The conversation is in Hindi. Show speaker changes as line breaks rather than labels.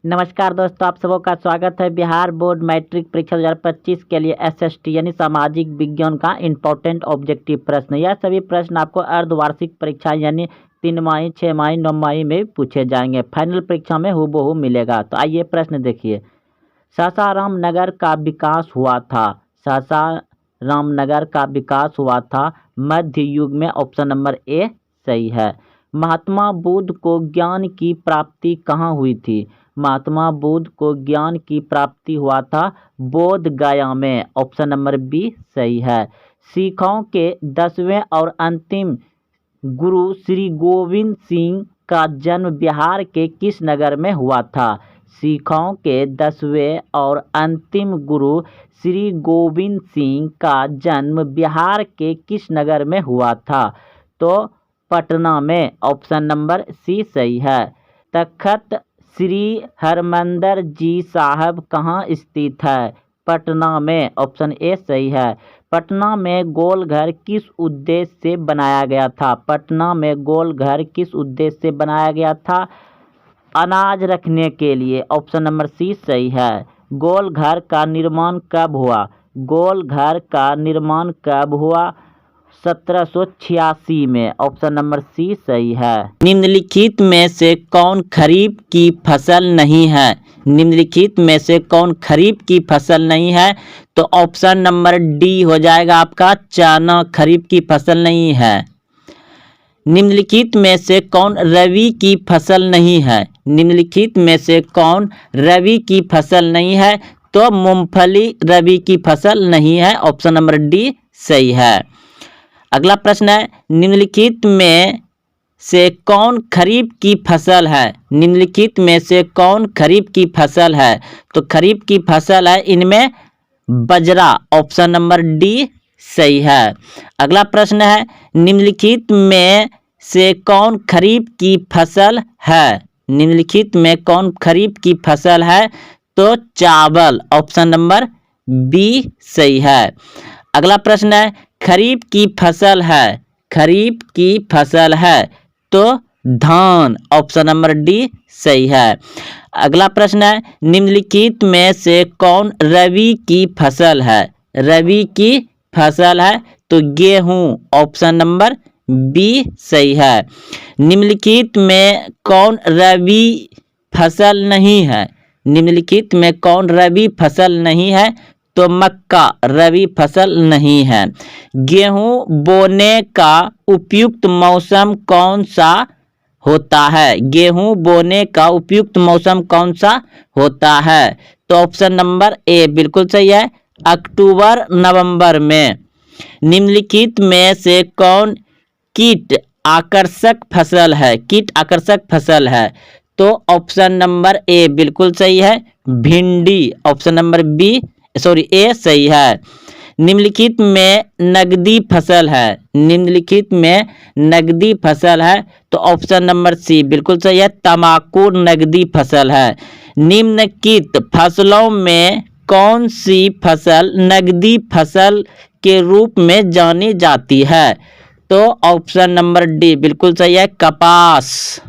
नमस्कार दोस्तों, आप सबों का स्वागत है। बिहार बोर्ड मैट्रिक परीक्षा 2025 के लिए एसएसटी यानी सामाजिक विज्ञान का इम्पोर्टेंट ऑब्जेक्टिव प्रश्न। यह सभी प्रश्न आपको अर्धवार्षिक परीक्षा यानी 3 माही, 6 माही, 9 माही में पूछे जाएंगे। फाइनल परीक्षा में हूबहू मिलेगा। तो आइए प्रश्न देखिए। सासाराम नगर का विकास हुआ था। सासाराम नगर का विकास हुआ था मध्य युग में। ऑप्शन नंबर ए सही है। महात्मा बुद्ध को ज्ञान की प्राप्ति कहाँ हुई थी? महात्मा बुद्ध को ज्ञान की प्राप्ति हुआ था बोध गया में। ऑप्शन नंबर बी सही है। सिखों के 10वें और अंतिम गुरु श्री गोविंद सिंह का जन्म बिहार के किस नगर में हुआ था? सिखों के 10वें और अंतिम गुरु श्री गोविंद सिंह का जन्म बिहार के किस नगर में हुआ था? तो पटना में। ऑप्शन नंबर सी सही है। तख्त श्री हरमंदिर जी साहब कहाँ स्थित है? पटना में। ऑप्शन ए सही है। पटना में गोल घर किस उद्देश्य से बनाया गया था? पटना में गोल घर किस उद्देश्य से बनाया गया था? अनाज रखने के लिए। ऑप्शन नंबर सी सही है। गोल घर का निर्माण कब हुआ? गोल घर का निर्माण कब हुआ? 1786 में। ऑप्शन नंबर सी सही है। निम्नलिखित में से कौन खरीफ की फसल नहीं है? निम्नलिखित में से कौन खरीफ की फसल नहीं है? तो ऑप्शन नंबर डी हो जाएगा आपका। चना खरीफ की फसल नहीं है। निम्नलिखित में से कौन रबी की फसल नहीं है? निम्नलिखित में से कौन रबी की फसल नहीं है? तो मूंगफली रबी की फसल नहीं है। ऑप्शन नंबर डी सही है। अगला प्रश्न है, निम्नलिखित में से कौन खरीफ की फसल है? निम्नलिखित में से कौन खरीफ की फसल है? तो खरीफ की फसल है इनमें बजरा। ऑप्शन नंबर डी सही है। अगला प्रश्न है, निम्नलिखित में से कौन खरीफ की फसल है? निम्नलिखित में कौन खरीफ की फसल है? तो चावल। ऑप्शन नंबर बी सही है। अगला प्रश्न है, खरीफ की फसल है। खरीफ की फसल है तो धान। ऑप्शन नंबर डी सही है। अगला प्रश्न है, निम्नलिखित में से कौन रबी की फसल है? रबी की फसल है तो गेहूं। ऑप्शन नंबर बी सही है। निम्नलिखित में कौन रबी फसल नहीं है? निम्नलिखित में कौन रबी फसल नहीं है? तो मक्का रबी फसल नहीं है। गेहूं बोने का उपयुक्त मौसम कौन सा होता है? गेहूं बोने का उपयुक्त मौसम कौन सा होता है? तो ऑप्शन नंबर ए बिल्कुल सही है। अक्टूबर नवंबर में। निम्नलिखित में से कौन कीट आकर्षक फसल है? कीट आकर्षक फसल है तो ऑप्शन नंबर ए बिल्कुल सही है। भिंडी। ऑप्शन नंबर ए सही है। निम्नलिखित में नगदी फसल है। निम्नलिखित में नगदी फसल है तो ऑप्शन नंबर सी बिल्कुल सही है। तम्बाकू नगदी फसल है। निम्नलिखित फसलों में कौन सी फसल नगदी फसल के रूप में जानी जाती है? तो ऑप्शन नंबर डी बिल्कुल सही है। कपास।